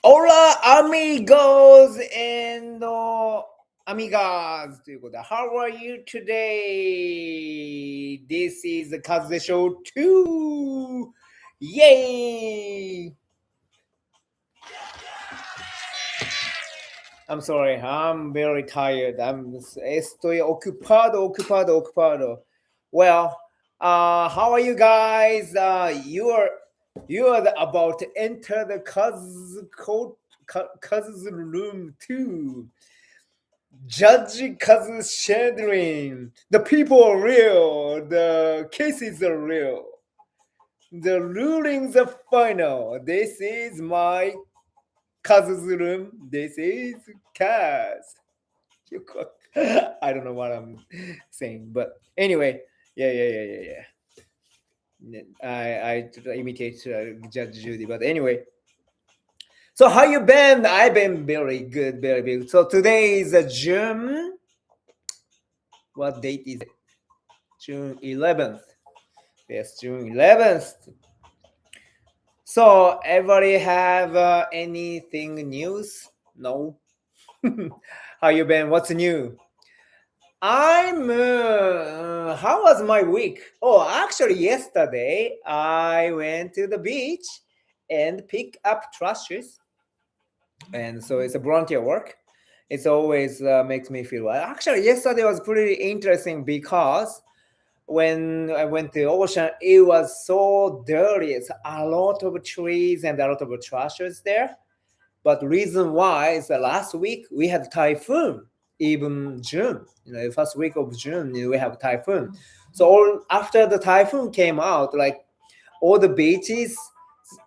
Hola amigos and amigas ということで How are you today? This is the かずでショー2 Yay! I'm sorry, I'm very tired. Estoy ocupado. Well, how are you guys? You are about to enter the Kaz's room too. Judge Kaz's shadowing. The people are real. The cases are real. The rulings are final. This is my Kaz's room. This is Kaz. I don't know what I'm saying, but anyway, yeah. I imitate Judge Judy, but anyway. So how you been? I've been very good. So today is June. What date is it? June 11th. Yes, June 11th. So everybody have anything news? No. How you been? What's new? How was my week? Oh, actually yesterday I went to the beach and pick up trashes. And so it's a volunteer work. It always makes me feel well. Actually, yesterday was pretty interesting because when I went to the ocean, it was so dirty. It's a lot of trees and a lot of trashes there. But the reason why is that last week we had typhoon, even June. The first week of June we have typhoon. So after the typhoon came out, like all the beaches,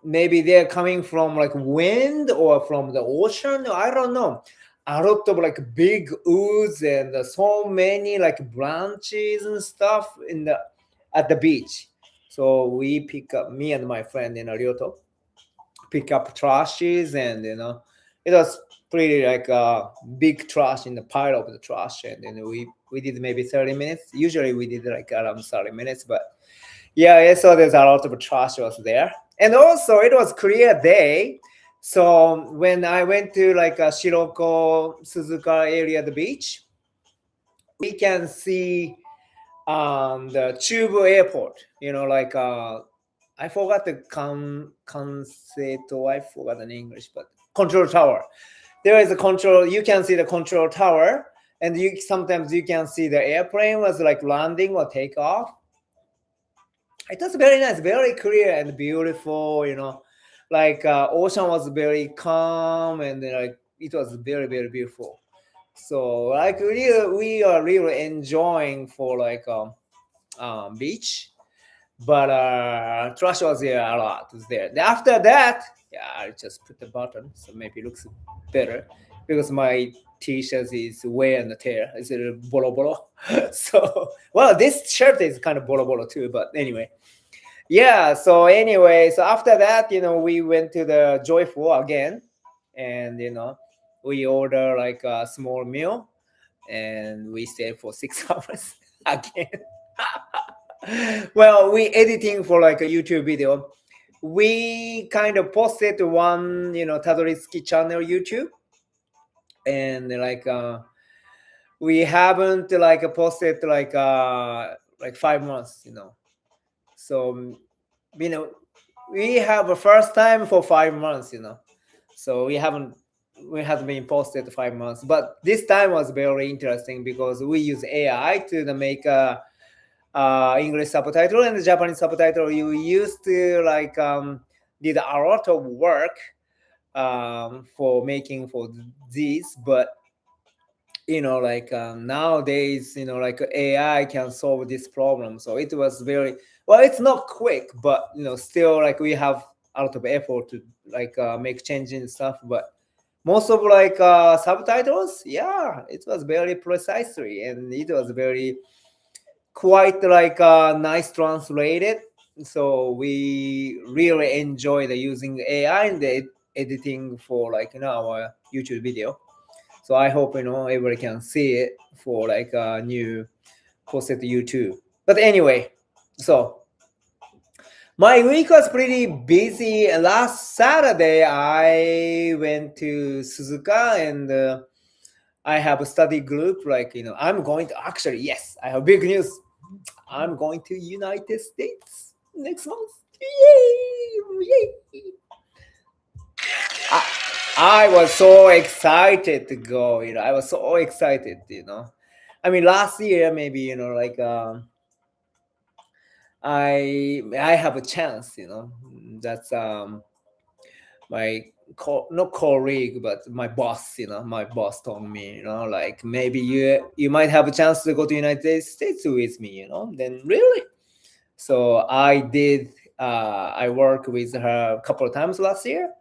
maybe they're coming from like wind or from the ocean. I don't know. A lot of like big woods and so many like branches and stuff at the beach. So we pick up, me and my friend in Ryoto, pick up trashes, and it was pretty like big trash in the pile of the trash, and then we did maybe 30 minutes. Usually we did like around 30 minutes, but yeah, so there's a lot of trash was there. And also it was clear day. So when I went to like Shiroko, Suzuka area, the beach, we can see the Chubu airport, like I forgot the Kanseto, I forgot in English, but control tower. There is a control, you can see the control tower, and sometimes you can see the airplane was like landing or take off. It was very nice, very clear and beautiful, like ocean was very calm, and like it was very, very beautiful. So like we are really enjoying for like beach, but trash was there a lot. Was there. After that, yeah, I just put the button, so maybe it looks better because my t-shirt is wear and tear. It's a bolo bolo. So well, this shirt is kind of bolo bolo too, but anyway. Yeah, so anyway, so after that, we went to the Joyful again, and we order like a small meal, and we stayed for 6 hours again. Well, we editing for like a YouTube video. We kind of posted one, Tadoritsuki channel YouTube, and like we haven't like posted like 5 months, So we have a first time for 5 months, So we haven't been posted 5 months, but this time was very interesting because we use AI to make a English subtitle and Japanese subtitle. You used to like did a lot of work for making for these, but like nowadays, like AI can solve this problem. So it was very well. It's not quick, but still like we have a lot of effort to like make changes and stuff. But most of like subtitles, yeah, it was very precisely, and it was very quite like nice translated. So we really enjoy the using AI and the editing for like our YouTube video. So I hope everybody can see it for like a new posted YouTube. But anyway, so My week was pretty busy. Last Saturday, I went to Suzuka and I have a study group. Like, I'm going to actually, yes, I have big news. I'm going to United States next month. Yay! Yay! I was so excited to go. I was so excited. I mean, last year maybe like I have a chance. That's my not colleague but my boss. My boss told me like maybe you might have a chance to go to United States with me. Then really. So I did. I worked with her a couple of times last year.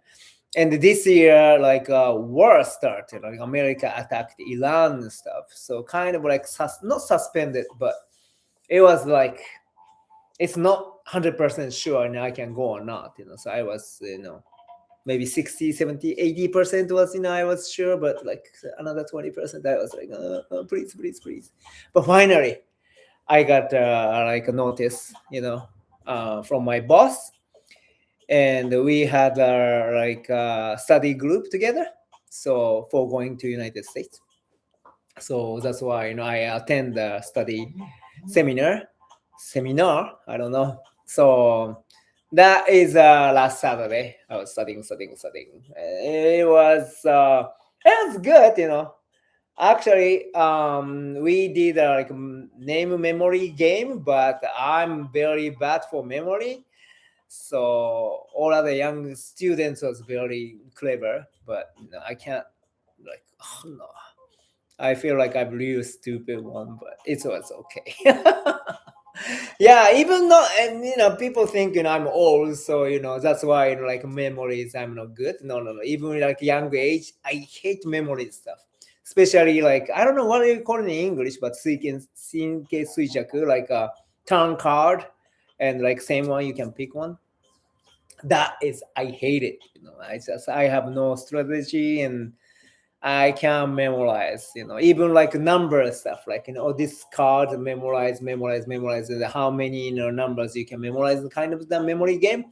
And this year, like war started, like America attacked Iran and stuff. So kind of like not suspended, but it was like it's not 100% sure and I can go or not. So I was, maybe 60, 70, 80% was, I was sure, but like another 20%, I was like, please, please, please. But finally, I got like a notice, from my boss, and we had our like study group together. So for going to United States, so that's why I attend the study seminar. I don't know. So that is last Saturday. I was studying. It was good. Actually, we did like name memory game, but I'm very bad for memory. So all other young students was very clever, but I can't like. Oh no, I feel like I'm real stupid one, but it was okay. Yeah, even though and people think I'm old, so that's why like memories I'm not good. No, no, no. Even like young age, I hate memory stuff. Especially like I don't know what you call it in English, but suike suijaku, like a turn card, and like same one you can pick one. That is I hate it. I have no strategy and I can memorize, even like number stuff, like this card memorize and how many numbers you can memorize, kind of the memory game.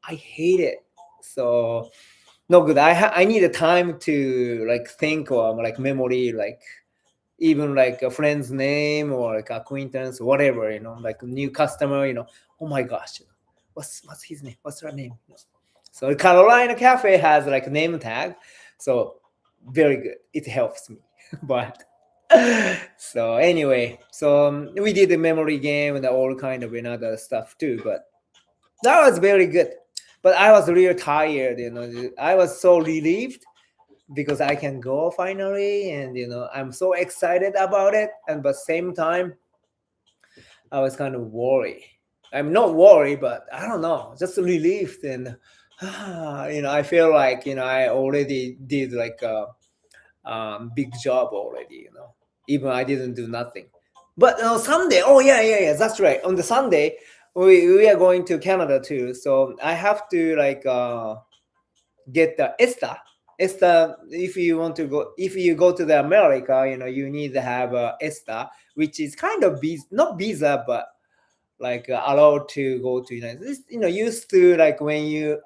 I hate it. So no good. I need a time to like think or like memory, like even like a friend's name or like acquaintance, whatever, like a new customer, oh my gosh, what's his name? What's her name? So Carolina Cafe has like a name tag. So very good. It helps me. But so anyway, so we did the memory game and all kind of another stuff too. But that was very good. But I was really tired. I was so relieved because I can go finally, and I'm so excited about it. And but same time, I was kind of worried. I'm not worried, but I don't know, just relieved and I feel like I already did like a big job already. Even I didn't do nothing. But Sunday, oh yeah, that's right. On the Sunday, we are going to Canada too, so I have to like get the ESTA. ESTA, if you go to the America, you need to have a ESTA, which is kind of not visa, but like allowed to go to United States. Used to like when you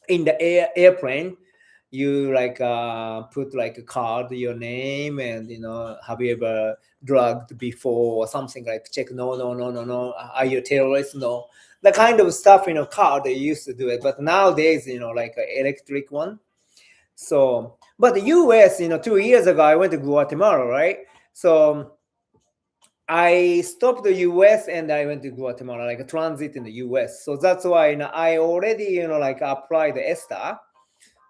in the airplane, you like put like a card, your name, and have you ever drugged before or something, like check no no no no no, are you a terrorist, no, the kind of stuff card they used to do it, but nowadays like an electric one. So but the US, 2 years ago I went to Guatemala, right? So I stopped the US and I went to Guatemala, like a transit in the US. So that's why I already like applied the ESTA.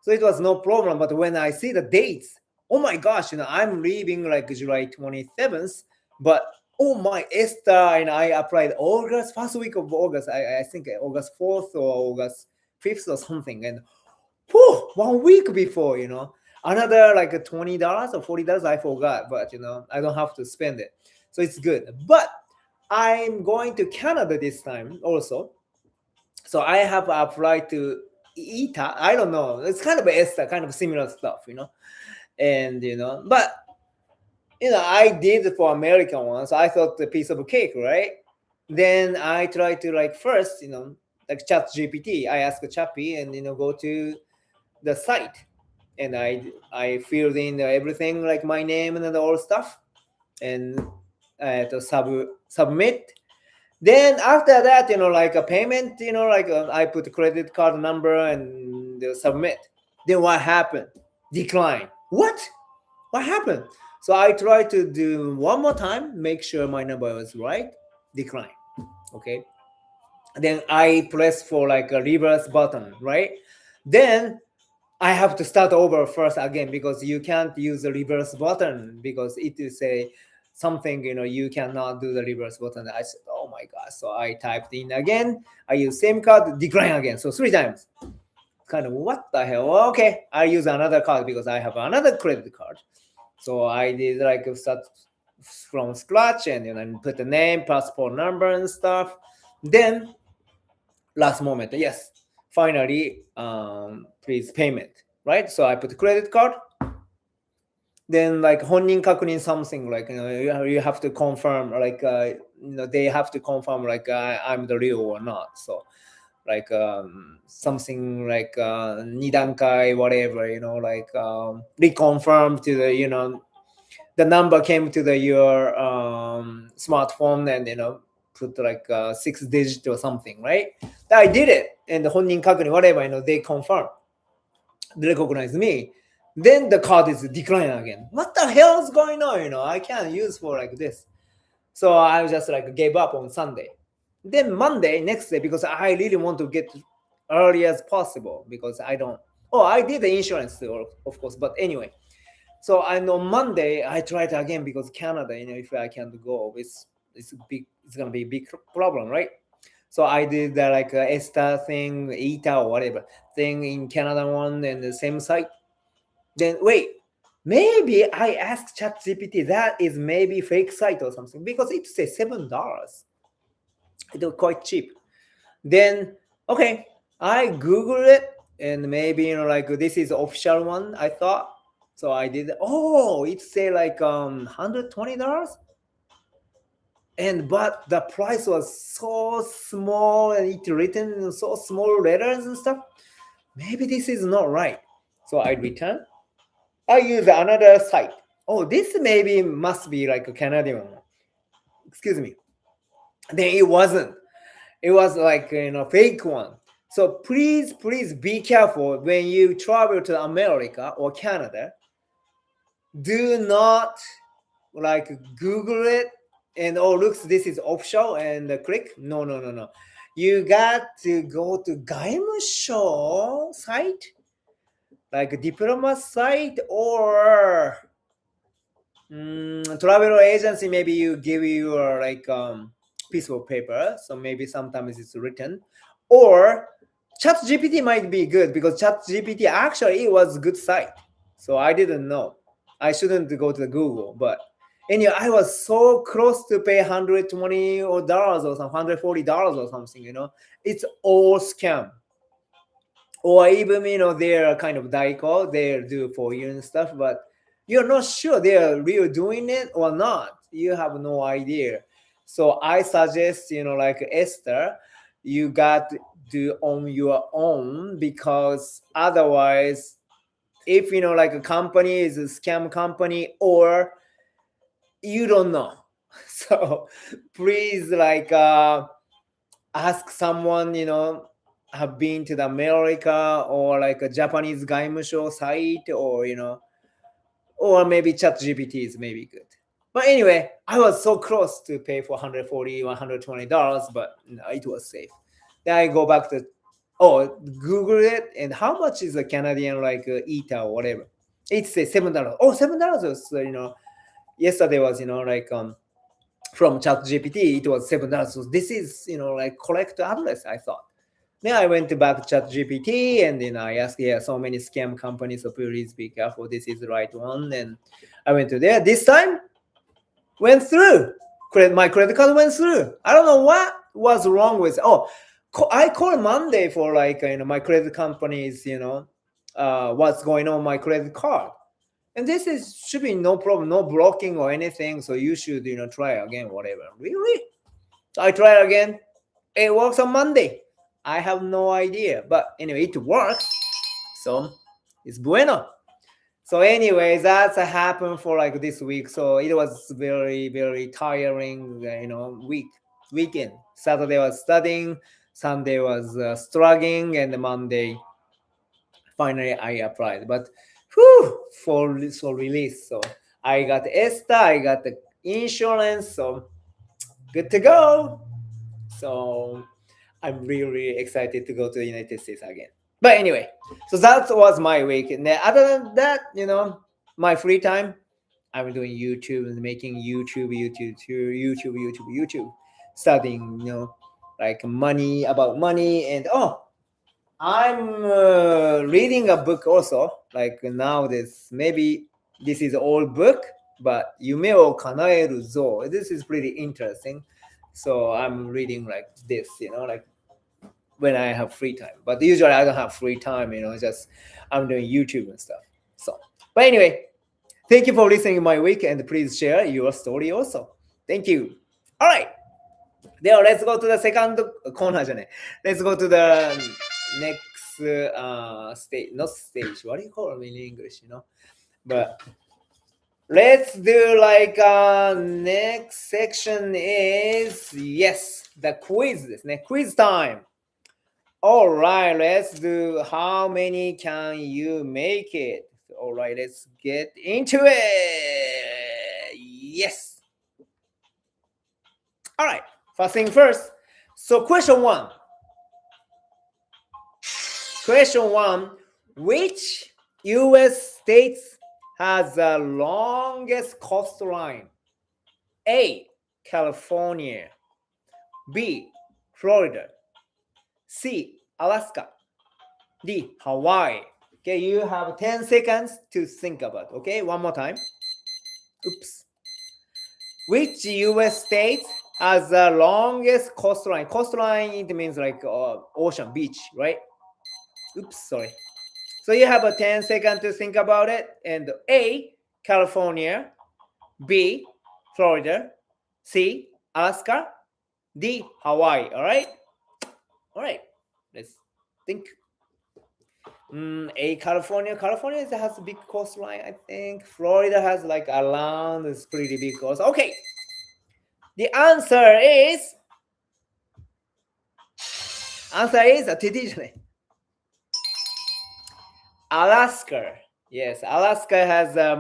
So it was no problem. But when I see the dates, oh my gosh, I'm leaving like July 27th, but oh my ESTA, and I applied August, first week of August. I think August 4th or August 5th or something. And whew, 1 week before, another like $20 or $40, I forgot, but I don't have to spend it. So it's good. But I'm going to Canada this time also. So I have applied to ETA. I don't know. It's kind of ESTA, kind of similar stuff, And but I did for American one, so I thought the piece of cake, right? Then I tried to like first, like Chat GPT. I ask Chappy and go to the site, and I filled in everything like my name and all stuff, and to submit. Then after that, like a payment, like I put credit card number and submit. Then what happened? Decline. What happened? So I tried to do one more time, make sure my number was right. Decline. Okay. Then I press for like a reverse button, right? Then I have to start over first again, because you can't use the reverse button because it is a something, you cannot do the reverse button. I said, oh my god. So I typed in again. I use same card, decline again. So 3 times. Kind of what the hell? Well, okay, I use another card because I have another credit card. So I did like start from scratch and put the name, passport number and stuff. Then last moment, yes, finally, please payment, right? So I put credit card. Then like 本人確認 something like you have to confirm like they have to confirm like I'm the real or not. So like something like 2段階 whatever, like reconfirm to the the number came to your smartphone and put like 6 digit or something, right? I did it, and the 本人確認 whatever, they confirm, they recognize me. Then the card is declined again. What the hell is going on? I can't use for like this. So I just like gave up on Sunday. Then Monday, next day, because I really want to get early as possible, because I did the insurance too, of course. But anyway, so I know Monday I tried again, because Canada, if I can't go, it's gonna be a big problem, right? So I did the like ESTA thing, ETA or whatever thing in Canada one, and the same site. Then wait, maybe I asked ChatGPT that is maybe fake site or something, because it says $7. It was quite cheap. Then okay, I Googled it, and maybe like this is official one, I thought. So I did. Oh, it say like $120, but the price was so small and it written in so small letters and stuff. Maybe this is not right. So I return. I use another site. Oh, this maybe must be like a Canadian one. Excuse me. Then it wasn't. It was like fake one. So please be careful when you travel to America or Canada. Do not like Google it and looks, this is official, and click. No. You got to go to 外務省 site, like diploma site, or travel agency. Maybe you give your like piece of paper, so maybe sometimes it's written, or ChatGPT might be good, because ChatGPT actually it was good site. So I didn't know. I shouldn't go to the Google, but anyway, I was so close to pay $120 or some $140 or something. It's all scam. Or even they're kind of Daiko, they do for you and stuff, but you're not sure they're really doing it or not. You have no idea. So I suggest like Esther, you got to do on your own, because otherwise, if like a company is a scam company, or you don't know, so please like ask someone have been to the America, or like a Japanese 外務省 site, or maybe ChatGPT is maybe good. But anyway, I was so close to pay for $140, $120, but it was safe. Then I go back to Google it, and how much is a Canadian like ETA or whatever? It says $7. Oh, $7 was yesterday was like from ChatGPT, it was $7. So this is like correct address, I thought. Then I went back to ChatGPT, and then I asked, so many scam companies, so please be careful, this is the right one. And I went to there. This time went through. My credit card went through. I don't know what was wrong with. I called Monday for like my credit companies. What's going on my credit card, and this should be no problem, no blocking or anything. So you should try again, whatever. Really? So I tried again. It works on Monday. I have no idea. But anyway, it works. So it's bueno. So anyway, that's happened for like this week. So it was very, very tiring, weekend. Saturday was studying, Sunday was struggling, and Monday, finally I applied. But for release. So I got ESTA, I got the insurance, so good to go. So I'm really excited to go to the United States again. But anyway, so that was my week. And then other than that, my free time, I'm doing YouTube and making YouTube, studying, like about money. And I'm reading a book also. Like now, maybe this is old book, but Yume o Kanaeru Zo. This is pretty interesting. So I'm reading like this, like when I have free time. But usually I don't have free time, just I'm doing YouTube and stuff. So, but anyway, thank you for listening to my week, and please share your story also. Thank you. All right. Now let's go to the second corner. Let's go to the next stage. Not stage. What do you call it in English? But let's do like next section is the quiz. Quiz time. All right, let's do how many can you make it? All right, let's get into it. Yes. All right, first thing first. So question one. Which US states has the longest coastline? A, California. B, Florida. C, Alaska. D, Hawaii. Okay, you have 10 seconds to think about. Okay, one more time. Oops. Which US state has the longest coastline? Coastline, it means like ocean, beach, right? Oops, sorry. So you have a 10 seconds to think about it. And A, California. B, Florida. C, Alaska. D, Hawaii. All right? All right. Let's think. A, California. California has a big coastline, I think. Florida has like around this pretty big coast. Okay. The answer is 当てていいじゃない Alaska. Yes, Alaska has the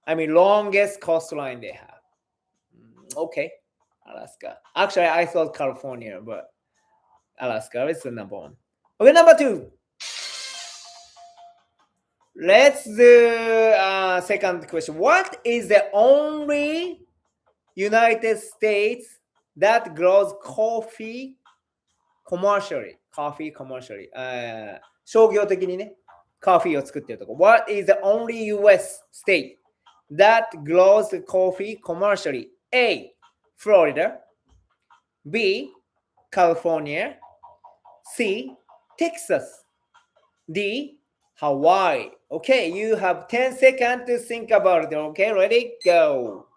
longest coastline they have. Okay, Alaska. Actually, I thought California, but Alaska is the number one. Okay, number two. Let's do second question. What is the only United States that grows coffee commercially? 商業的にね、コーヒーを作っているところ。What is the only US state that grows coffee commercially? A, Florida. B, California. C, Texas. D, Hawaii. Okay, you have 10 seconds to think about it. Okay, ready? Go.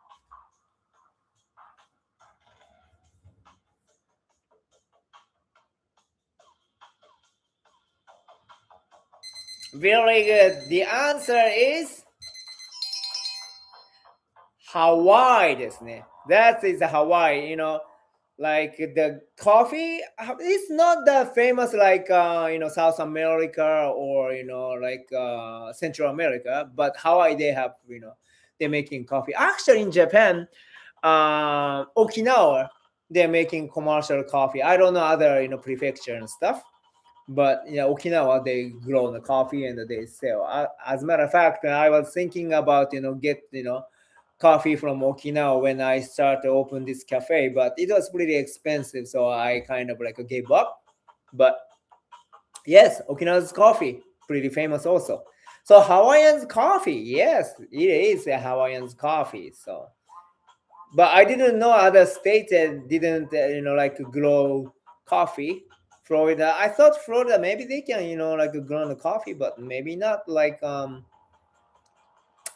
Very good. The answer is Hawaii ですね。That is Hawaii, like the coffee it's not that famous like South America or like Central America, but Hawaii they have they're making coffee. Actually in Japan, Okinawa they're making commercial coffee. I don't know other prefecture and stuff, but Okinawa they grow the coffee and they sell. As a matter of fact, I was thinking about get coffee from Okinawa when I started to open this cafe, but it was pretty expensive, so I kind of like gave up. But yes, Okinawa's coffee pretty famous also. So Hawaiian's coffee, yes, it is a Hawaiian's coffee. So, but I didn't know other states that didn't like grow coffee. Florida, I thought Florida maybe they can like grow the coffee, but maybe not like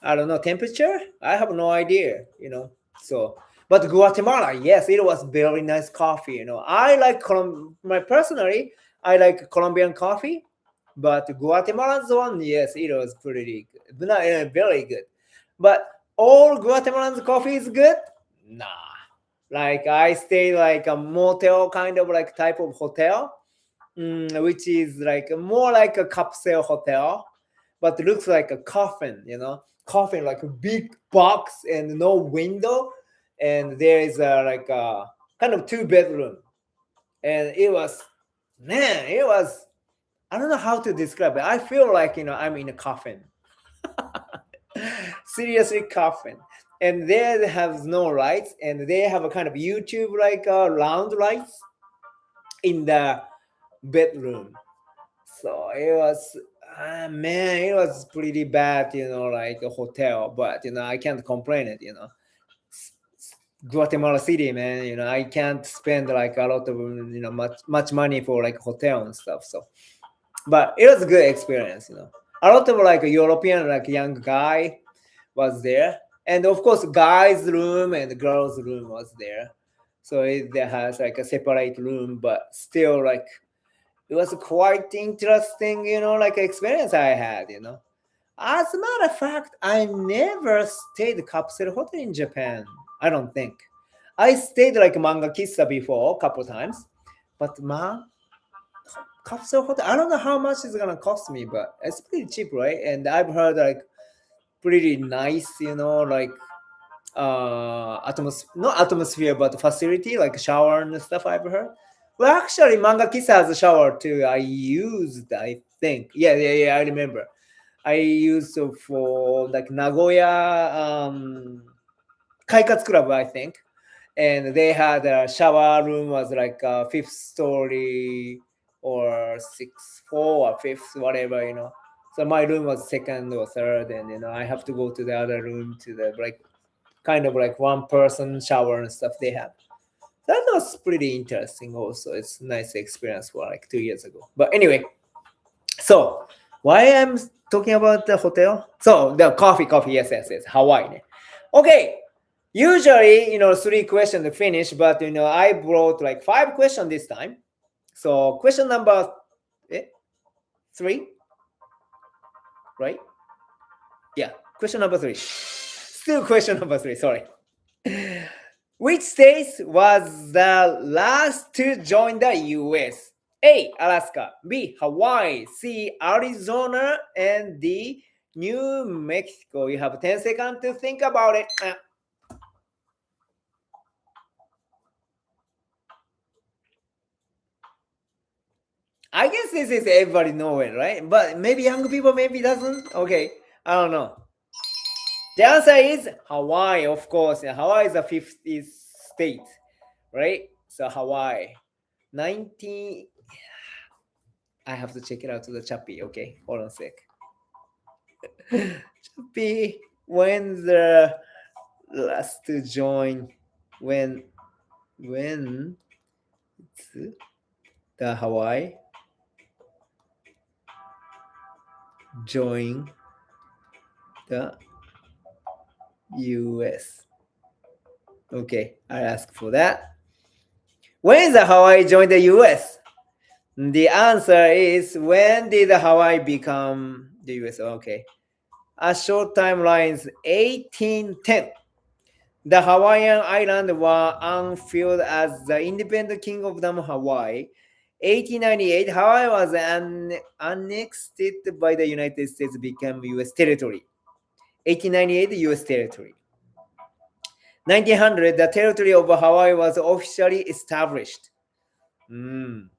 I don't know, temperature? I have no idea, So, But Guatemala, yes, it was very nice coffee. I like personally, I like Colombian coffee, but Guatemalan's one, yes, it was pretty good, not very good. But all Guatemalan's coffee is good? Nah. Like I stayed like a motel kind of like type of hotel, which is like more like a capsule hotel, but looks like a coffin like a big box and no window, and there is like a kind of 2 bedroom, and it was, man, it was, I don't know how to describe it. I feel like I'm in a coffin. Seriously coffin. And there have no lights, and they have a kind of YouTube like round lights in the bedroom. So it was, man, it was pretty bad, like a hotel. But I can't complain it. Guatemala City, man. I can't spend like a lot of much money for like hotel and stuff. So, but it was a good experience. A lot of like a European like young guy was there, and of course, guys' room and girls' room was there. So there has like a separate room, but still like it was quite interesting, like experience I had. As a matter of fact, I never stayed capsule hotel in Japan. I don't think. I stayed like manga kissa before a couple times, but capsule hotel, I don't know how much it's gonna cost me, but it's pretty cheap, right? And I've heard like pretty nice, like not atmosphere, but facility like shower and stuff I've heard. Well, actually, manga kissa has a shower too. I think. Yeah, I remember. I used for like Nagoya Kaikatsu Club, I think. And they had a shower room was like a fifth story or sixth, four or fifth, whatever. So my room was second or third, and I have to go to the other room to the like kind of like one person shower and stuff they have. That was pretty interesting also. It's a nice experience for like 2 years ago. But anyway, so why I'm talking about the hotel? So the coffee, yes, Hawaii. Okay. Usually, 3 questions to finish, but I brought like 5 questions this time. So question number 3, right? Yeah, question number 3. Still question number 3, sorry. Which state was the last to join the US? A. Alaska, B. Hawaii, C. Arizona, and D. New Mexico. You have 10 seconds to think about it. I guess this is everybody know it, right? But maybe young people maybe doesn't. Okay, I don't know. The answer is Hawaii, of course. And Hawaii is the 50th state, right? So Hawaii, 19. I have to check it out to the Chappie. Okay, hold on a sec. Chappie, when the last to join? When it's the Hawaii join the US. Okay, I ask for that. When did Hawaii join the US? The answer is when did Hawaii become the US? Okay. A short timeline is 1810. The Hawaiian Islands were unfilled as the independent kingdom of Hawaii. 1898, Hawaii was annexed by the United States, became U.S. territory. 1898, U.S. territory. 1900, the territory of Hawaii was officially established. Then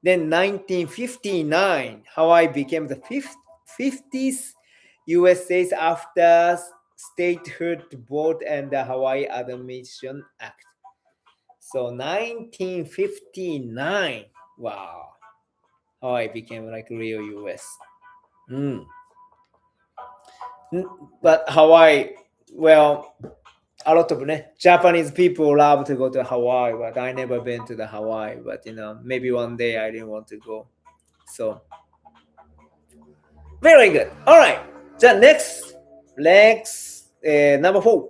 1959, Hawaii became the 50th U.S. state after statehood vote and the Hawaii Admission Act. So 1959, wow, Hawaii became like real U.S. But Hawaii, well, a lot of Japanese people love to go to Hawaii, but I never been to the Hawaii. But maybe one day I didn't want to go. So very good. All right. So next, number 4.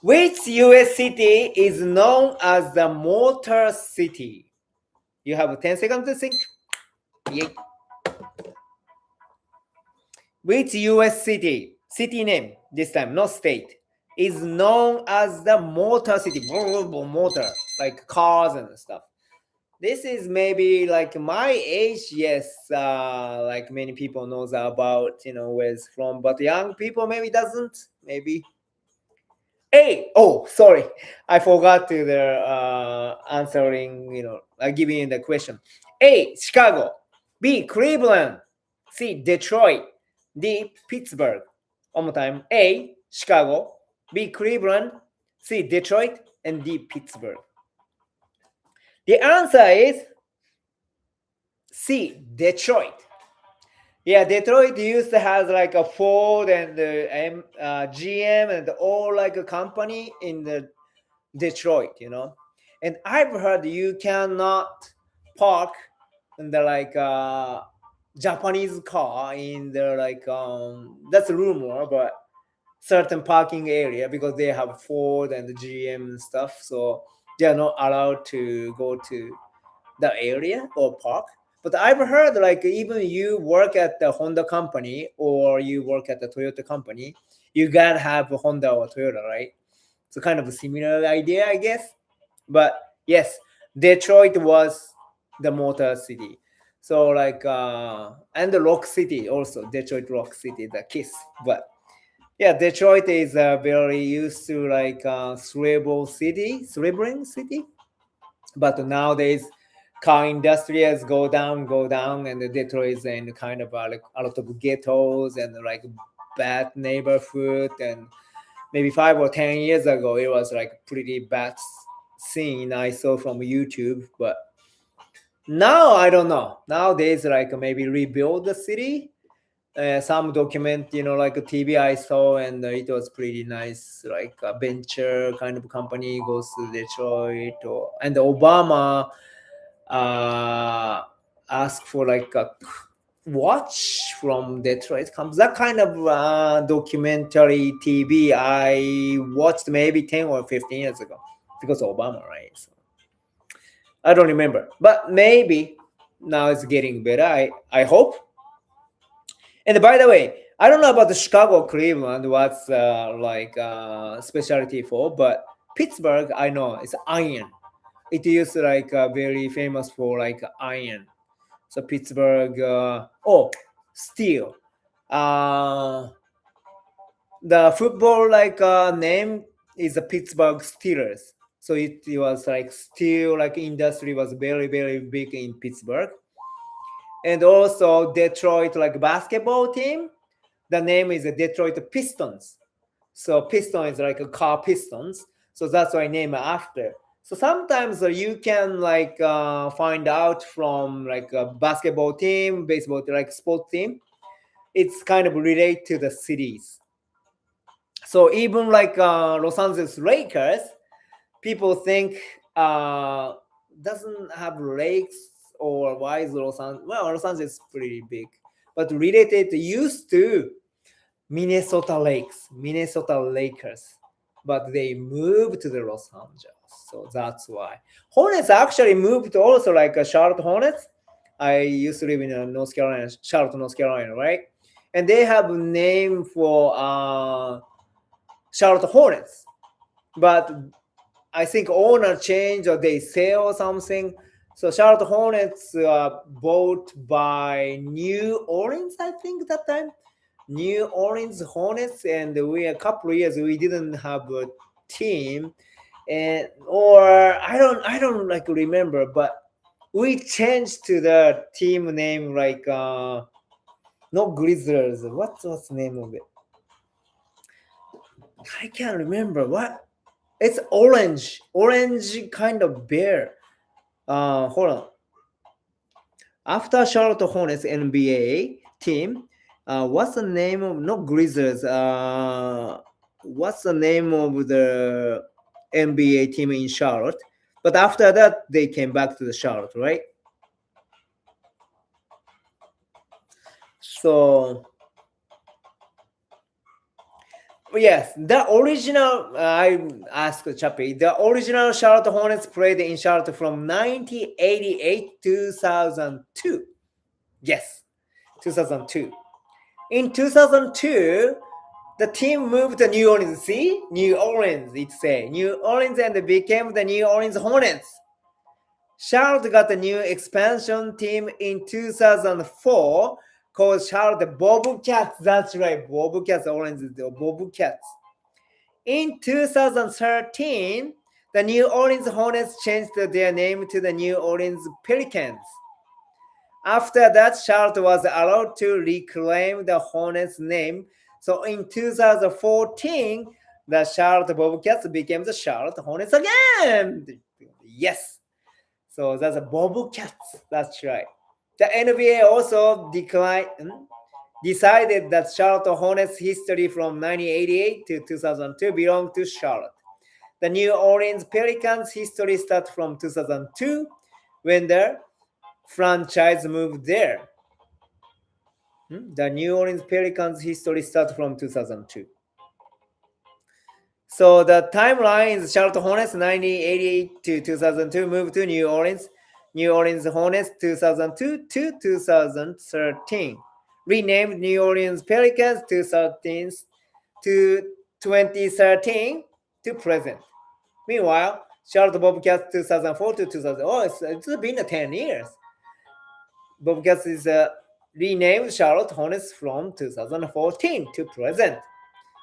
Which US city is known as the Motor City? You have 10 seconds to think. Yay. Which US city name, this time, not state, is known as the Motor City? Motor, like cars and stuff. This is maybe like my age, yes, like many people knows about, where it's from, but young people maybe doesn't, maybe. A. Oh, sorry, I forgot to the answering. Giving you the question. A. Chicago. B. Cleveland. C. Detroit. D. Pittsburgh. One more time. A. Chicago. B. Cleveland. C. Detroit. And D. Pittsburgh. The answer is C. Detroit. Yeah, Detroit used to have like a Ford and GM and all like a company in the Detroit, And I've heard you cannot park in the like Japanese car in the like that's a rumor, but certain parking area because they have Ford and GM and stuff, so they are not allowed to go to the area or park. But I've heard like even you work at the Honda company or you work at the Toyota company, you gotta have a Honda or Toyota, right? So kind of a similar idea, I guess. But yes, Detroit was the motor city. So like and the Rock City also, Detroit Rock City, the Kiss. But yeah, Detroit is very used to like cerebral city. But nowadays, car industry has go down, and the Detroit is in kind of like a lot of ghettos and like bad neighborhood. And maybe 5 or 10 years ago, it was like pretty bad scene I saw from YouTube. But now I don't know. Nowadays, like maybe rebuild the city. Some document, like a TV I saw, and it was pretty nice. Like a venture kind of company goes to Detroit, and Obama asked for like a watch from Detroit. Comes that kind of documentary TV I watched maybe 10 or 15 years ago because of Obama, right? So I don't remember, but maybe now it's getting better. I hope. And by the way, I don't know about the Chicago, Cleveland, what's like specialty for, but Pittsburgh, I know it's iron. It is like very famous for like iron. So Pittsburgh, steel. Uh, the football like name is the Pittsburgh Steelers. So it was like steel like industry was very very big in Pittsburgh, and also Detroit like basketball team. The name is the Detroit Pistons. So piston is like a car pistons. So that's why I name it after. So sometimes you can like find out from like a basketball team, baseball like sport team. It's kind of relate to the cities. So even like Los Angeles Lakers, people think doesn't have lakes or why is Los Angeles? Well, Los Angeles is pretty big, but related used to Minnesota Lakes, Minnesota Lakers, but they moved to the Los Angeles, so that's why. Hornets actually moved also like a Charlotte Hornets. I used to live in North Carolina, Charlotte, North Carolina, right? And they have a name for Charlotte Hornets, but I think owner change or they sell something. So Charlotte Hornets bought by New Orleans, I think that time. New Orleans Hornets, and we a couple of years we didn't have a team, and or I don't like remember, but we changed to the team name like not Grizzlies. What's the name of it? I can't remember what. It's orange kind of bear. Hold on. After Charlotte Hornets NBA team, what's the name of not Grizzlies? What's the name of the NBA team in Charlotte? But after that, they came back to the Charlotte, right? So Yes, the original, I asked Chappie, the original Charlotte Hornets played in Charlotte from 1988 2002. Yes, 2002. In 2002, the team moved to New Orleans. See? New Orleans, it's a New Orleans and became the New Orleans Hornets. Charlotte got a new expansion team in 2004 called Charlotte Bobcats. That's right, Bobcats, Orange, the Bobcats. In 2013, the New Orleans Hornets changed their name to the New Orleans Pelicans. After that, Charlotte was allowed to reclaim the Hornets name. So in 2014, the Charlotte Bobcats became the Charlotte Hornets again. Yes. So that's a Bobcats. That's right. The NBA also decided that Charlotte Hornets history from 1988 to 2002 belonged to Charlotte. The New Orleans Pelicans history starts from 2002 when the franchise moved there. The New Orleans Pelicans history starts from 2002. So the timeline is Charlotte Hornets 1988 to 2002 moved to New Orleans. New Orleans Hornets 2002 to 2013. Renamed New Orleans Pelicans 2013 to 2013 to present. Meanwhile, Charlotte Bobcats 2004 to 2000. Oh, it's been 10 years. Bobcats is renamed Charlotte Hornets from 2014 to present.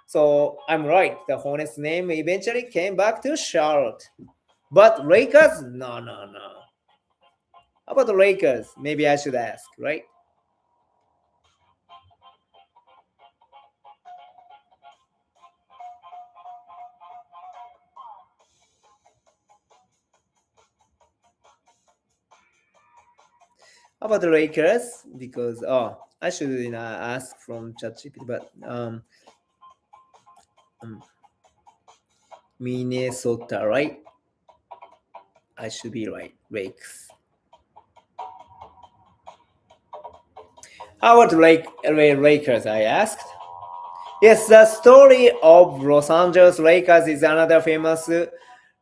So I'm right. The Hornets name eventually came back to Charlotte. But Lakers? No. How about the Lakers? Maybe I should ask, right? How about the Lakers? Because I should ask from ChatGPT, but Minnesota, right? I should be right. Lakers. How about Lakers? I asked. Yes, the story of Los Angeles Lakers is another famous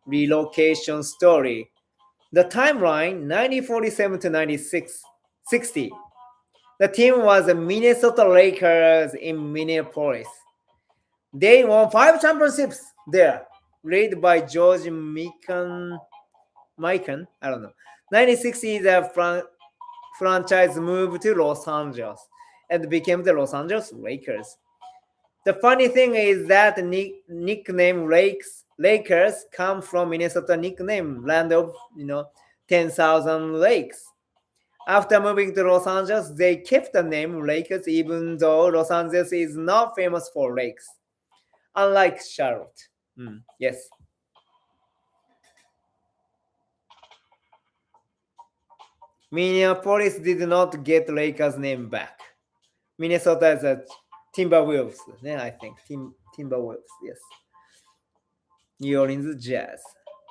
relocation story. The timeline 1947 to 1960. The team was the Minnesota Lakers in Minneapolis. They won 5 championships there, led by George Mikan. I don't know. 1960, the franchise moved to Los Angeles and became the Los Angeles Lakers. The funny thing is that the nickname Lakers come from Minnesota nickname land of 10,000 lakes. After moving to Los Angeles, they kept the name Lakers even though Los Angeles is not famous for lakes, unlike Charlotte. Yes. Minneapolis did not get Lakers name back. Minnesota is a Timberwolves, I think. Timberwolves, yes. New Orleans Jazz.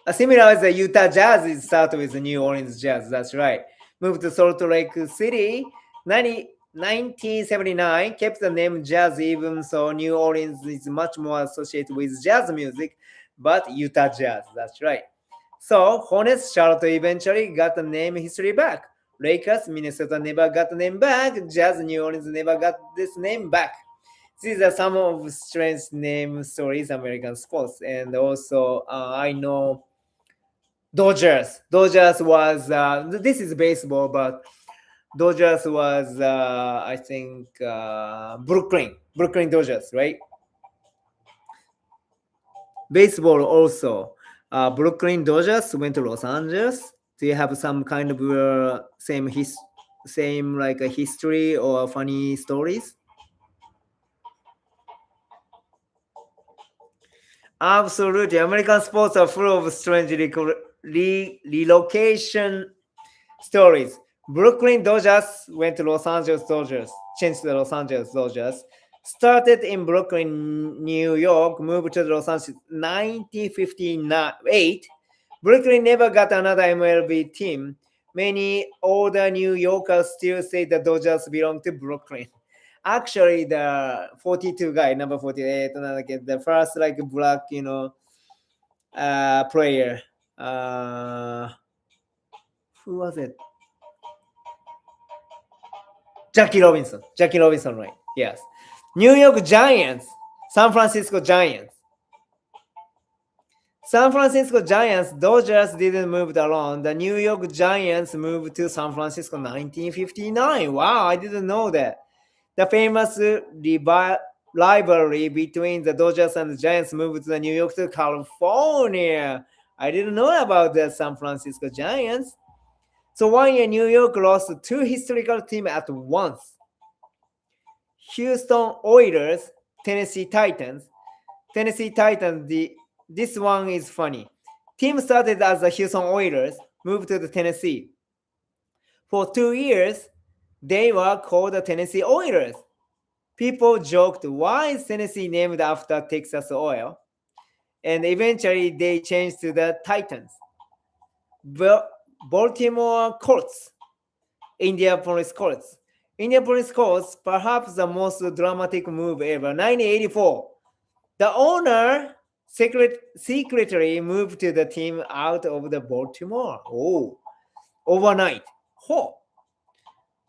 Similar as the Utah Jazz is started with the New Orleans Jazz, that's right. Moved to Salt Lake City, 1979, kept the name Jazz even so New Orleans is much more associated with jazz music, but Utah Jazz, that's right. So Hornets Charlotte eventually got the name history back. Lakers, Minnesota never got the name back. Jazz, New Orleans never got this name back. These are some of strange name stories American sports, and also I know Dodgers. Dodgers was this is baseball, but Dodgers was I think Brooklyn Dodgers, right? Baseball also. Brooklyn Dodgers went to Los Angeles. Do you have some kind of same like a history or funny stories? Absolutely. American sports are full of strange relocation stories. Brooklyn Dodgers went to Los Angeles Dodgers, changed to the Los Angeles Dodgers. Started in Brooklyn, New York, moved to Los Angeles 1958. Brooklyn never got another MLB team. Many older New Yorkers still say the Dodgers belong to Brooklyn. actually the 42 guy, number 48, the first like black, player. Who was it? Jackie Robinson, right? Yes. New York Giants, San Francisco Giants. San Francisco Giants, Dodgers didn't move along. The New York Giants moved to San Francisco 1959. Wow, I didn't know that. The famous rivalry between the Dodgers and the Giants moved to New York to California. I didn't know about the San Francisco Giants. So one year, New York lost two historical teams at once. Houston Oilers, Tennessee Titans. This one is funny. Team started as the Houston Oilers, moved to the Tennessee. For 2 years, they were called the Tennessee Oilers. People joked, why is Tennessee named after Texas oil? And eventually they changed to the Titans. Baltimore Colts, Indianapolis Colts, perhaps the most dramatic move ever. 1984, the owner secretly moved to the team out of the Baltimore. Overnight.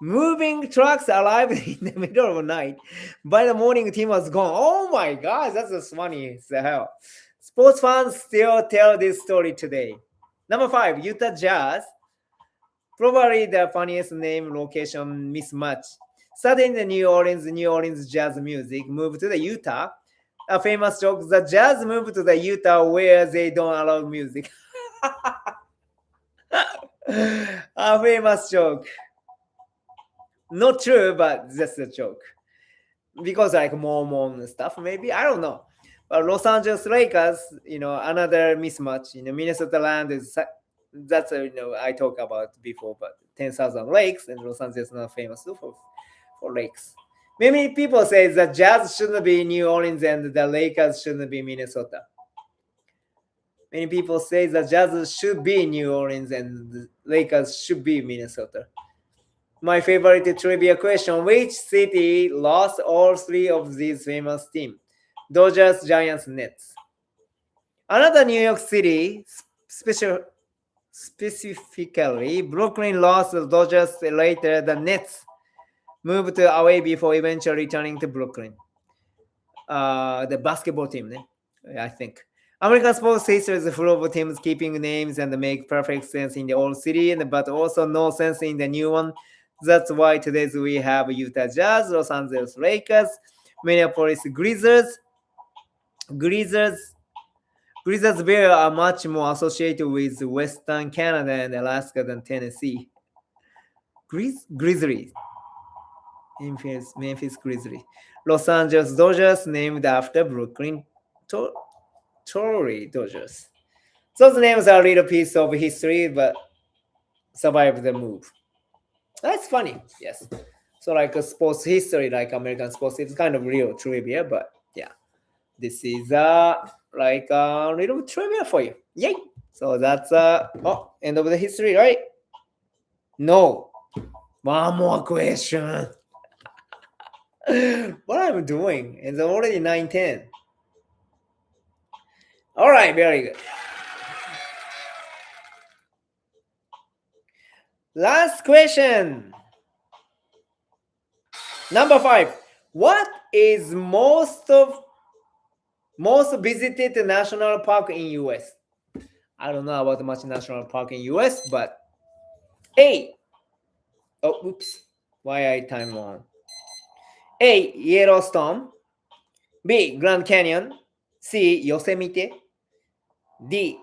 Moving trucks arrived in the middle of the night. By the morning, the team was gone. Oh my gosh, that's just funny as hell. Sports fans still tell this story today. Number 5, Utah Jazz. Probably the funniest name location mismatch. Starting the New Orleans jazz music moved to the Utah. A famous joke, the Jazz moved to the Utah where they don't allow music. A famous joke. Not true, but just a joke. Because like Mormon stuff, maybe, I don't know. But Los Angeles Lakers, another mismatch. Minnesota land is that's I talked about before, but 10,000 lakes, and Los Angeles is not famous for lakes. Many people say the Jazz shouldn't be New Orleans and the Lakers shouldn't be Minnesota. Many people say the Jazz should be New Orleans and the Lakers should be Minnesota. My favorite trivia question: which city lost all three of these famous teams? Dodgers, Giants, Nets. Another New York City, specifically, Brooklyn lost the Dodgers later. The Nets moved away before eventually returning to Brooklyn. The basketball team, I think. American sports history is full of teams keeping names and make perfect sense in the old city, but also no sense in the new one. That's why today we have Utah Jazz, Los Angeles Lakers, Minneapolis Grizzlies. Grizzlies are much more associated with Western Canada and Alaska than Tennessee. Grizzlies. Memphis Grizzlies. Los Angeles Dodgers, named after Brooklyn Tory Dodgers. Those names are a little piece of history, but survived the move. That's funny, yes. So like a sports history, like American sports, it's kind of real trivia, but yeah. This is like a little trivia for you. Yay! So that's end of the history, right? No. One more question. What I'm doing? It's already 9:10. All right, very good. Last question. Number 5. What is most visited national park in US? I don't know about much national park in US, but A. Oh, oops. Why I time on? A. Yellowstone. B. Grand Canyon. C. Yosemite. D.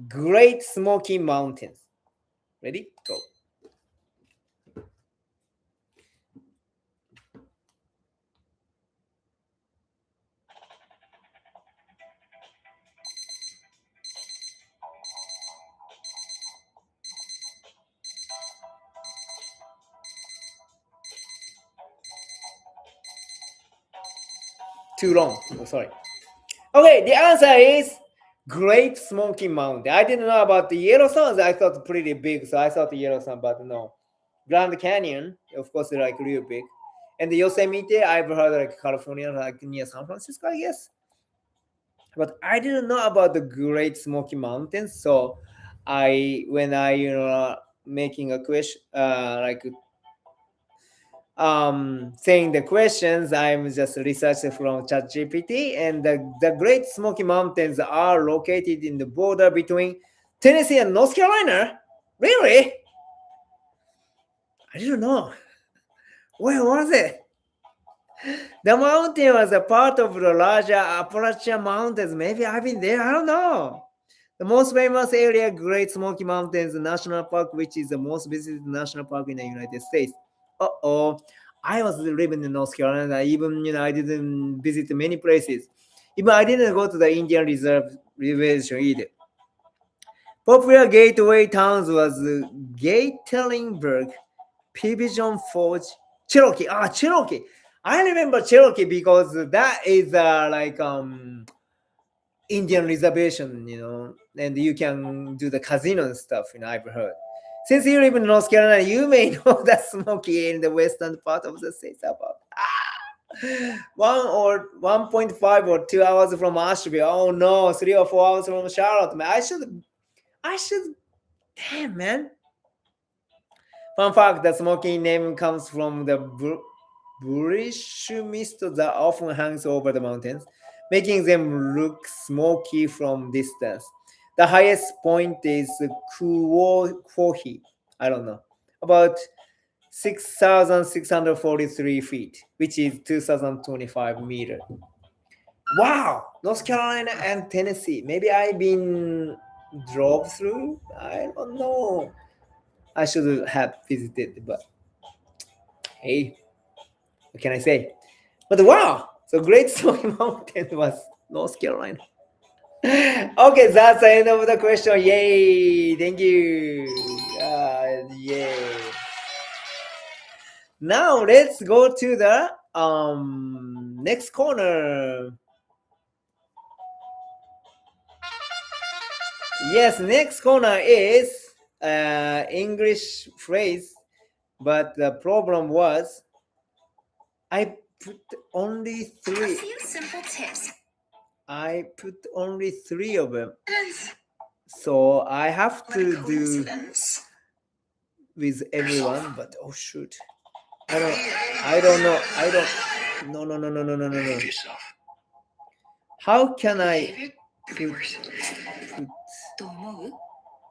Great Smoky Mountains. Ready? Go. Too long. Oh, sorry. Okay, the answer is Great Smoky Mountain. I didn't know about the Yellowstone. I thought pretty big, so I thought the Yellowstone, but no. Grand Canyon, of course, like real big. And the Yosemite, I've heard like California, like near San Francisco, I guess. But I didn't know about the Great Smoky Mountains. So when I making a question, saying the questions, I'm just researching from ChatGPT, and the Great Smoky Mountains are located in the border between Tennessee and North Carolina. Really? I didn't know. Where was it? The mountain was a part of the larger Appalachian Mountains. Maybe I've been there. I don't know. The most famous area, Great Smoky Mountains National Park, which is the most visited national park in the United States. I was living in North Carolina. Even I didn't visit many places. Even I didn't go to the Indian Reservation either. Popular gateway towns was Gatlinburg, Pigeon Forge, Cherokee. Cherokee. I remember Cherokee because that is Indian reservation, and you can do the casino and stuff, I've heard. Since you live in North Carolina, you may know that Smoky in the western part of the state about 1.5 or 2 hours from Asheville. Oh no, 3 or 4 hours from Charlotte. Man, I should, damn man. Fun fact: the Smoky name comes from the bluish mist that often hangs over the mountains, making them look smoky from distance. The highest point is Kuohi. I don't know. About 6,643 feet, which is 2,025 meters. Wow! North Carolina and Tennessee. Maybe I've been drove through? I don't know. I should have visited, but hey, what can I say? But wow! So Great Smoky Mountain was North Carolina. Okay, that's the end of the question. Yay! Thank you. Yay. Now let's go to the next corner. Yes, next corner is English phrase, but the problem was I put only three. A few simple tips. I put only 3 of them. So I have to do with everyone, but oh shoot. I don't know. No. How can I put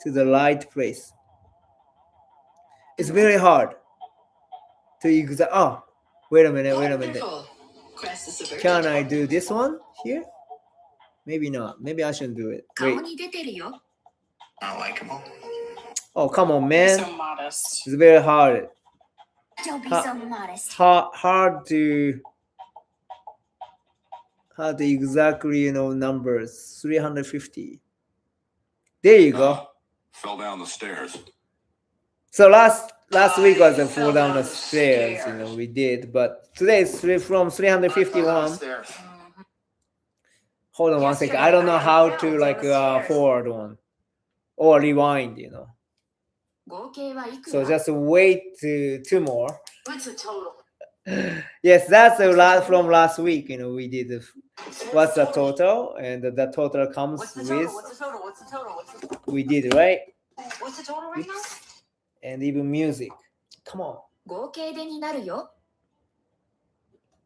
to the right place? It's very hard to wait a minute. Can I do this one here? Maybe not. Maybe I shouldn't do it. Wait. Not likable. Oh, come on, man. So modest. It's very hard. Don't be so modest. Hard to exactly numbers. 350. There you go. Fell down the stairs. So last week was a fall down the stairs. We did, but today is from 351. Hold on one second. I don't know how to forward one or rewind. So just wait to 2 more. What's the total? Yes, that's from last week. We did what's the total, and the total comes What's the with total? What's the total? we did right, What's the total right now? and even music. Come on. 合計でになるよ。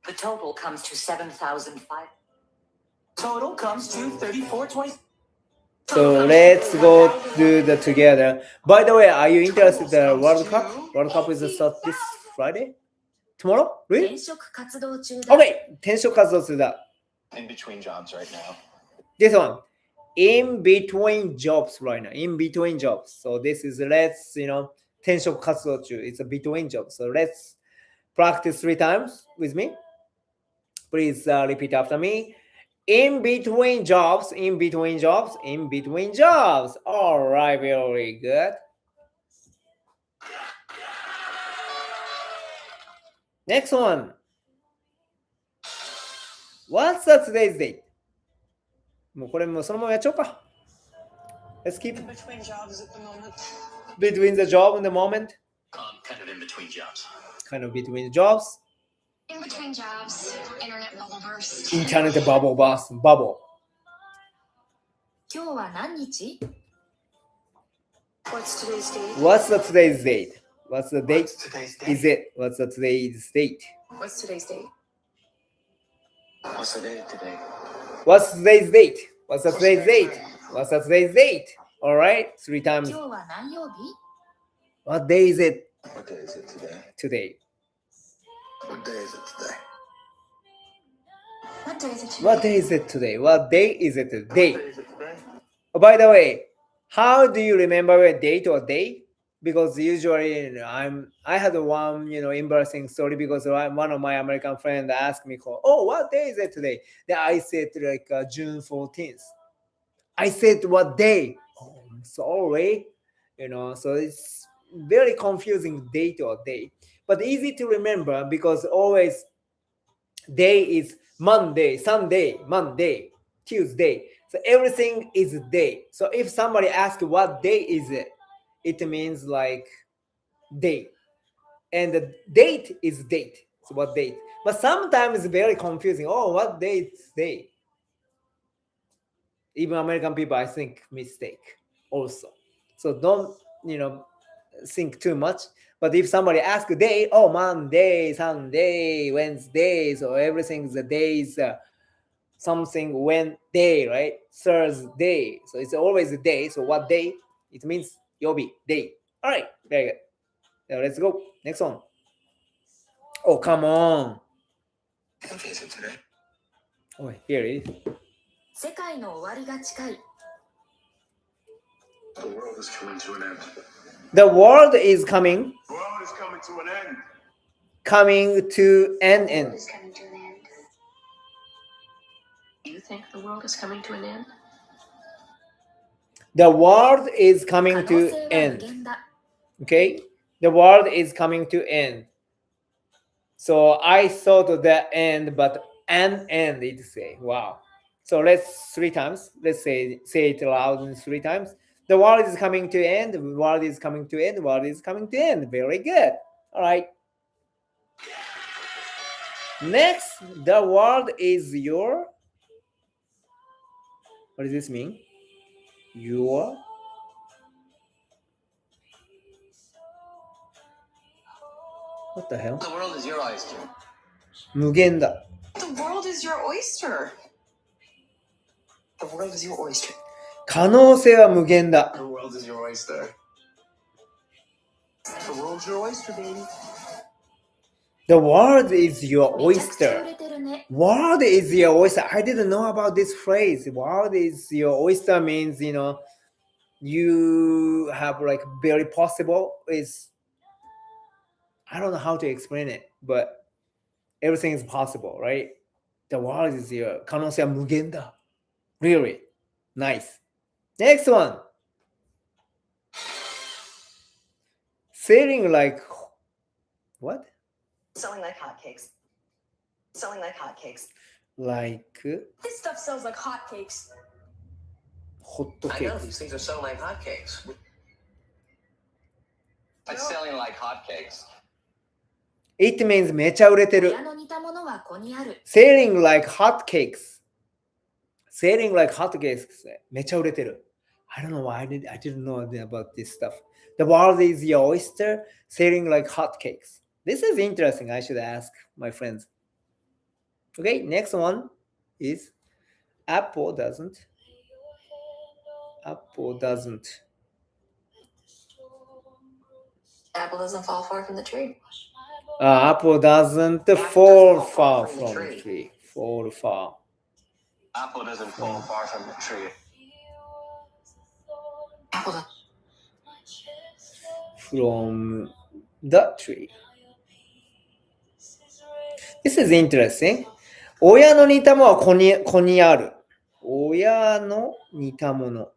The total comes to 7,005. Total comes to 3420. So let's go do the together. By the way, are you interested in the World Cup? World Cup is start this Friday? Tomorrow? Really? 転職活動中だ。 Okay, 転職活動中だ。 In between jobs right now. This one. In between jobs right now. In between jobs. So this is let's, 転職活動中. It's a between jobs. So let's practice 3 times with me. Please repeat after me. In between jobs, in between jobs, in between jobs. All right, very good. Next one. What's today's date? もうこれもそのままやっちゃおうか。Let's keep Between jobs at the moment. between the job and the moment. Kind of in between jobs. Kind of between jobs. In between jobs, internet bubble burst. Internet bubble burst. Bubble. 今日は何日？ What's today's date? What's the today's date? What's the date? What's today's date? Is it? What's the today's date? What's today's date? What's the date today? What's today's date? What's the today's date? What's the today's date? All right, 3 times. 今日は何曜日？ What day is it What day is it today? today? What day is it today? What day is it today? What day is it today? What day is it today? What day is it today? Oh, by the way, how do you remember a date or day? Because usually I had one embarrassing story because one of my American friends asked me, "Oh, what day is it today?" Then I said like June 14th. I said what day? Oh, I'm sorry. So it's very confusing date or day, but easy to remember because always day is Monday, Sunday, Monday, Tuesday. So everything is day. So if somebody asks what day is it, it means like day. And the date is date. So what date? But sometimes it's very confusing. Oh, what date is day? Even American people, I think, mistake also. So don't, think too much. But if somebody asks day, oh, Monday, Sunday, Wednesday, so everything's the days, something when day, right? Thursday. So it's always a day. So what day? It means yobi, day. All right, very good. Now let's go. Next one. Oh, come on. What day is it today? Oh, here it is. 世界の終わりが近い。 The world is coming to an end. The world is coming The world is coming to an end. to an end. It's coming to an end. You think the world is coming to an end? The world is 可 coming 能 to 性は無 end. 限だ。 Okay? The world is coming to end. So I thought of the end, but an end it say. Wow. So let's 3 times. Let's say it loud in 3 times. The world is coming to end. The world is coming to end. The world is coming to end. Very good. All right. Next, the world is your. What does this mean? Your. What the hell? The world is your oyster. 無限だ。 The world is your oyster. The world is your oyster. 可能性は無限だ。 The world is your oyster. The world's your oyster, baby. The world is your めちゃくちゃ売 oyster. れてるね。 World is your oyster. I didn't know about this phrase. World is your oyster means, you have like very possible is, I don't know how to explain it, but everything is possible, right? The world is your 可能性は無限だ。Really? Nice. Next one. Selling like what? Selling like hotcakes. Selling like hotcakes. Like This stuff sells like hotcakes. hot I know cakes. these things are selling like hotcakes. It's selling like hotcakes. It means めちゃ売れてる。親の似たものは子にある。 Selling like hotcakes. Selling like hotcakes. めちゃ売れてる。I don't know why I didn't know about this stuff. The world is your oyster. Selling like hotcakes. This is interesting. I should ask my friends. Okay, next one is Apple doesn't. Apple doesn't. Apple doesn't fall far from the tree. Apple doesn't Apple fall doesn't far fall from from the the tree. tree. Fall far. Apple doesn't fall far from the tree. Apple doesn't. From the tree. This is interesting. 親の似たものは子にある。親の似たもの。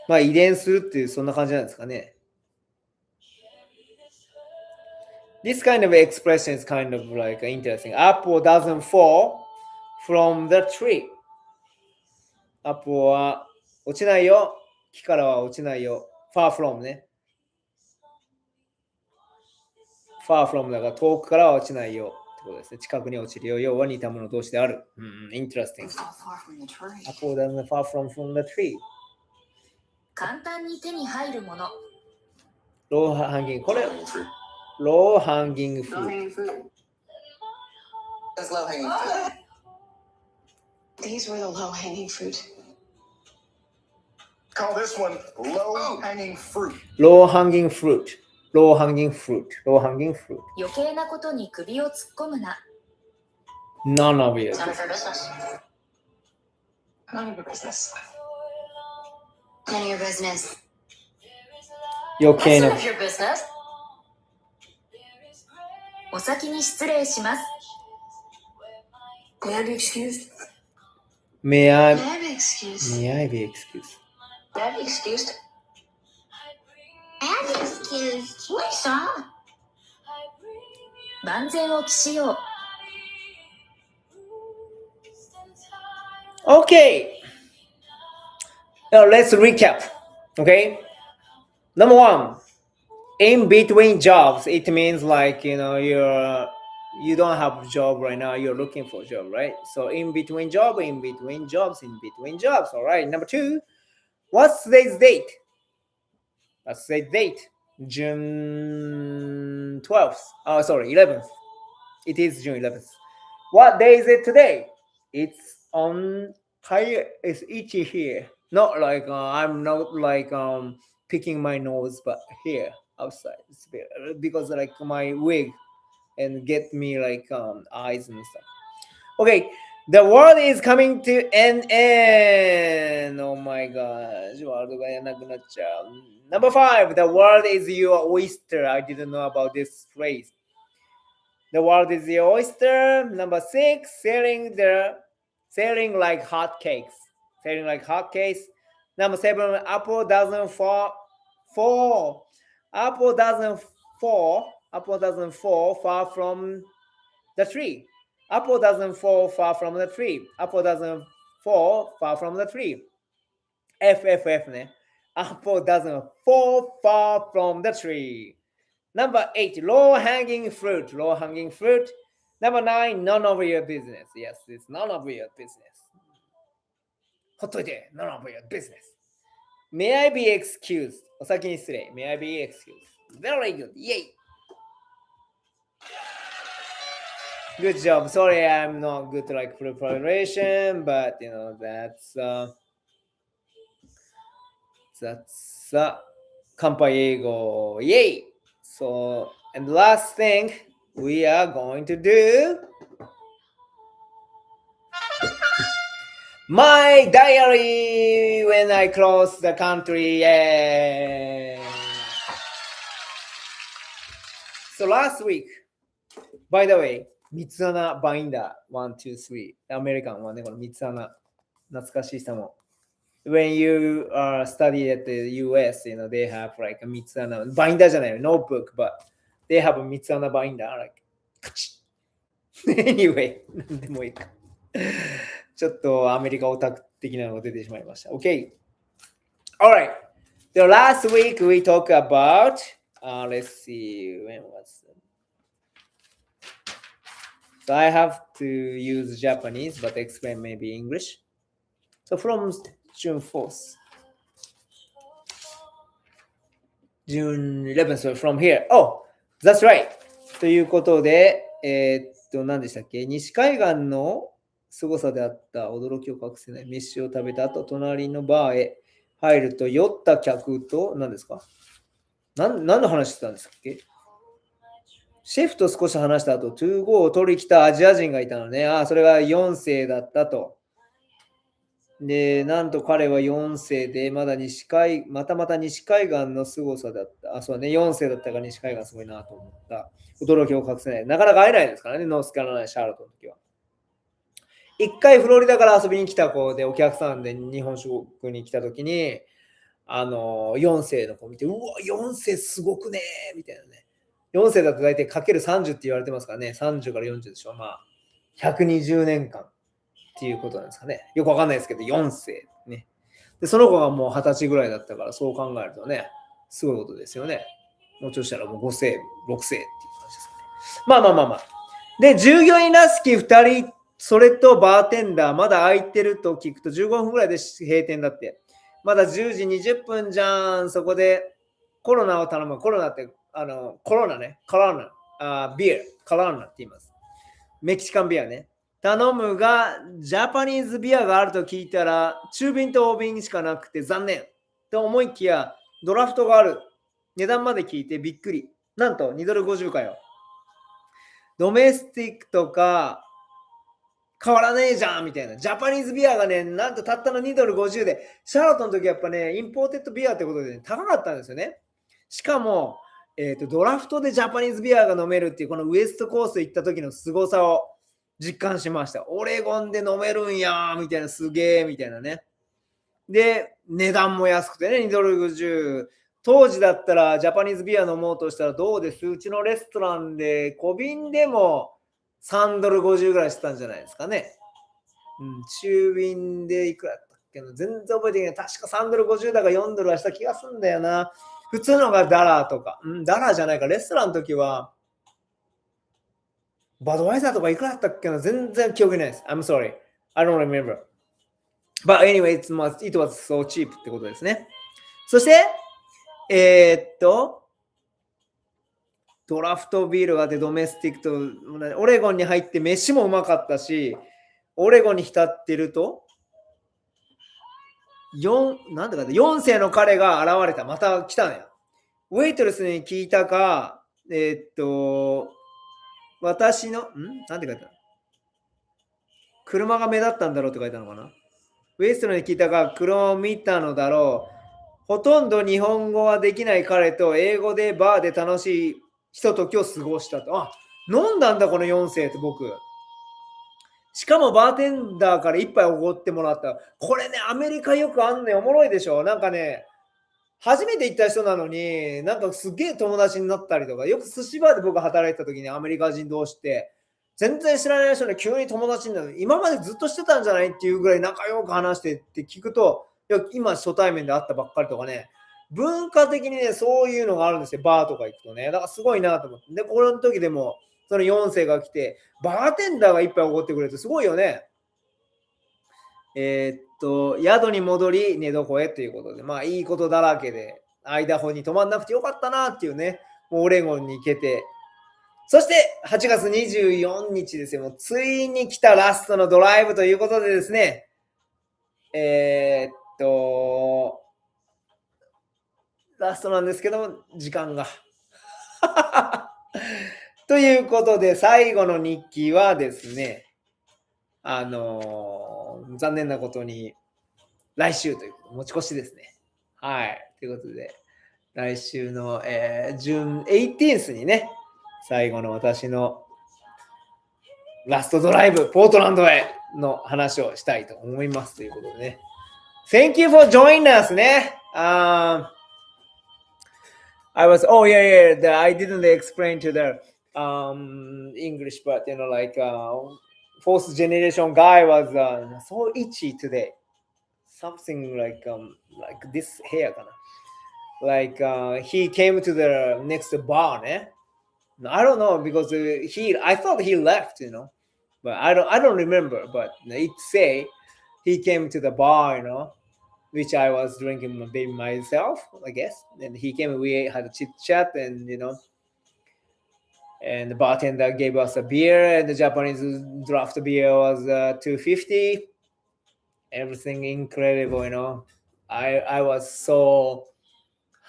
まあ遺伝するっていうそんな感じなんですかね。This kind of expression is kind of like interesting. Apple doesn't fall from the tree. Apple は落ちないよ。木からは落ちないよ。far from ね。far from だから遠くからは落ちないよってことですね。近くに落ちるよ。要は似たもの同士である。interesting. It's not far from the tree. Apple doesn't fall from the tree. 簡単に手に入るもの。ローハンギング。これ、 Low-hanging fruit. ローハンギングフルー Low-hanging fruit. That's low-hanging fruit. These were the low-hanging fruit. Call this one low-hanging fruit. ト。ローハンギングフルート。ローハンギングフルート。ローハンギングフルート。余計なことに首を突っ込むな。None of it. None of your business. None of your business. None of your business. 余計 That's な none。of your business. お先に失礼します。 May I be excused? May I May I be excused? be excused? May I be excused? May I be excused? Lisa? 万全を期しよう。Okay. Now let's recap. Okay. Number one, in between jobs, it means like you don't have a job right now. You're looking for a job, right? So in between jobs. All right. Number two, what's today's date? What's today's date? June 12th. Oh, sorry, 11th. It is June 11th. What day is it today? It's on here. It's itchy here. Not like I'm not like picking my nose, but here outside. It's because like my wig and get me like eyes and stuff. Okay, the world is coming to an end. Oh my gosh, worldがなくなっちゃう。Number 5, the world is your oyster. I didn't know about this phrase. The world is your oyster. Number 6, selling like hotcakes. Selling like hotcakes. Number 7, Apple doesn't fall. Apple doesn't fall far from the tree. Apple doesn't fall far from the tree. Apple doesn't fall far from the tree. FFF ね。Apple doesn't fall far from the tree. Number 8, low-hanging fruit. Low-hanging fruit. Number 9, none of your business. Yes, it's none of your business. ほっといて、none of your business. May I be excused? お先に失礼。May I be excused? Very good. Yay. Good job. Sorry, I'm not good to like preparation, but that's 乾杯英語。Yay. So, and the last thing we are going to do my diary when I cross the country. Yay. So last week, by the way, 三つ穴バインダー1、2、3アメリカンはね、この三つ穴懐かしい人も When you study at the US, they have like a 三つ穴バインダーじゃないよ notebook, but they have a 三つ穴バインダー like カチッAnyway なんでもいいかちょっとアメリカオタク的なのが出てしまいました OK Alright The last week we talked about let's see when was So I have to use Japanese, but explain maybe English. So from June 4th, June 11th, so from here. Oh, that's right. ということで、何でしたっけ西海岸の凄さであった驚きを隠せない飯を食べた後、隣のバーへ入ると酔った客と、何ですか何の話してたんですっけシェフと少し話した後、トゥーゴーを取り来たアジア人がいたのね。それが4世だったと。で、なんと彼は4世で、また西海岸の凄さだった。そうね、4世だったから西海岸すごいなと思った。驚きを隠せない。なかなか会えないですからね、ノースカロライナ、シャーロットの時は。一回フロリダから遊びに来た子で、お客さんで日本食に来た時に、4世の子見て、うわ、4世すごくねみたいなね。4世だと大体かける30って言われてますからね。30から40でしょ。まあ、120年間っていうことなんですかね。よくわかんないですけど、4世ね。で、その子がもう20歳ぐらいだったから、そう考えるとね、すごいことですよね。もうちょっとしたらもう5世、6世っていう感じですまあ。で、従業員らしき2人、それとバーテンダー、まだ空いてると聞くと15分ぐらいで閉店だって。まだ10時20分じゃん。そこでコロナを頼む。コロナって、コロナね。コロナ。ビール。コロナって言います。メキシカンビアね。頼むが、ジャパニーズビアがあると聞いたら、中瓶と大瓶しかなくて残念。と思いきや、ドラフトがある。値段まで聞いてびっくり。なんと2ドル50かよ。ドメスティックとか変わらねえじゃんみたいな。ジャパニーズビアがね、なんとたったの2ドル50で、シャーロットの時やっぱね、インポーテッドビアってことで、ね、高かったんですよね。しかも、ドラフトでジャパニーズビアが飲めるっていう、このウエストコースト行った時の凄さを実感しました。オレゴンで飲めるんやーみたいな、すげーみたいなね。で、値段も安くてね、2ドル50。当時だったらジャパニーズビア飲もうとしたらどうです？うちのレストランで小瓶でも3ドル50ぐらいしてたんじゃないですかね。中瓶でいくらだったっけな、全然覚えてない。確か3ドル50だか4ドルはした気がするんだよな。普通のがダラーとか。ダラーじゃないか。レストランの時は、バドワイザーとかいくらだったっけな、全然記憶ないです。I'm sorry. I don't remember. But anyway, it was so cheap ってことですね。そして、ドラフトビールがあってドメスティックと、オレゴンに入って飯もうまかったし、オレゴンに浸ってると、4世の彼が現れた。また来たのよ。ウェイトレスに聞いたか、私の、なんて書いてある？車が目立ったんだろうって書いたのかな。ウェイストレスに聞いたか、車を見たのだろう。ほとんど日本語はできない彼と英語でバーで楽しいひとときを過ごしたと。飲んだんだこの4世って僕。しかもバーテンダーから一杯おごってもらった。これね、アメリカよくあんねん。おもろいでしょ。なんかね、初めて行った人なのに、なんかすげえ友達になったりとか、よく寿司バーで僕働いてた時にアメリカ人同士って、全然知らない人に急に友達になる。今までずっとしてたんじゃないっていうぐらい仲良く話してって聞くと、いや今初対面で会ったばっかりとかね、文化的にね、そういうのがあるんですよ。バーとか行くとね。だからすごいなと思って。で、この時でも、その4世が来て、バーテンダーが一杯おごってくれてすごいよね。宿に戻り寝床へということで、まあいいことだらけで、アイダホに泊まんなくてよかったなっていうね、もうオレゴンに行けて、そして8月24日ですよ、もうついに来たラストのドライブということでですね、ラストなんですけども、時間が。ということで、最後の日記はですね、残念なことに、来週という持ち越しですね。はい。ということで、来週の、June 18th にね、最後の私のラストドライブ、ポートランドへの話をしたいと思いますということでね。Thank you for joining us ね。I didn't explain to the English, but like fourth generation guy was so itchy today. Something like this hair kind of like he came to the next bar, né? I don't know because I thought he left, but I don't remember. But it say he came to the bar, which I was drinking maybe myself, I guess. And he came, we had a chit chat, and and the bartender gave us a beer, and the Japanese draft beer was $2.50. Everything incredible, I was so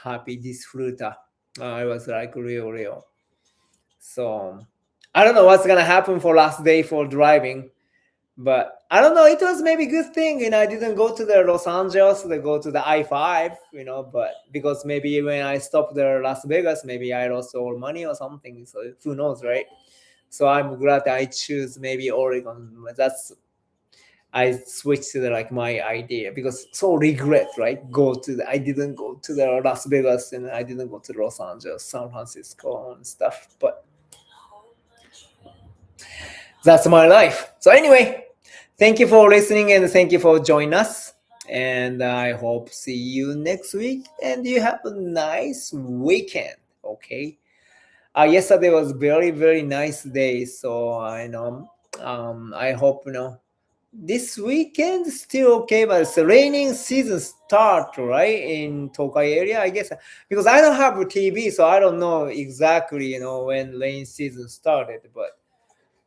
happy this fruta. I was like real. So I don't know what's gonna happen for last day for driving, but I don't know. It was maybe good thing, I didn't go to the Los Angeles, to go to the I-5, but because maybe when I stopped there Las Vegas, maybe I lost all money or something. So who knows, right? So I'm glad I choose maybe Oregon. I switched to my idea because so regret, right? I didn't go to the Las Vegas, and I didn't go to Los Angeles, San Francisco and stuff, but that's my life. So anyway, thank you for listening and thank you for joining us. And I hope see you next week and you have a nice weekend. Okay. Yesterday was very, very nice day. So I hope this weekend still okay, but it's the raining season start right in Tokai area, I guess, because I don't have a TV, so I don't know exactly when rain season started. But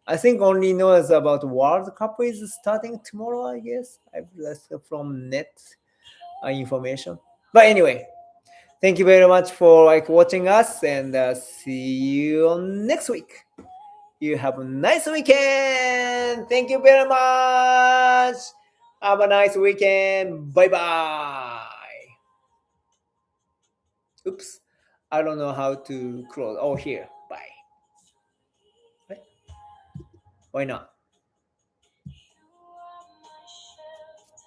I think only knows about World Cup is starting tomorrow. I guess that's from net information. But anyway, thank you very much for watching us, and see you next week. You have a nice weekend. Thank you very much. Have a nice weekend. Bye bye. Oops. I don't know how to close. Oh, here. Bye. Why not?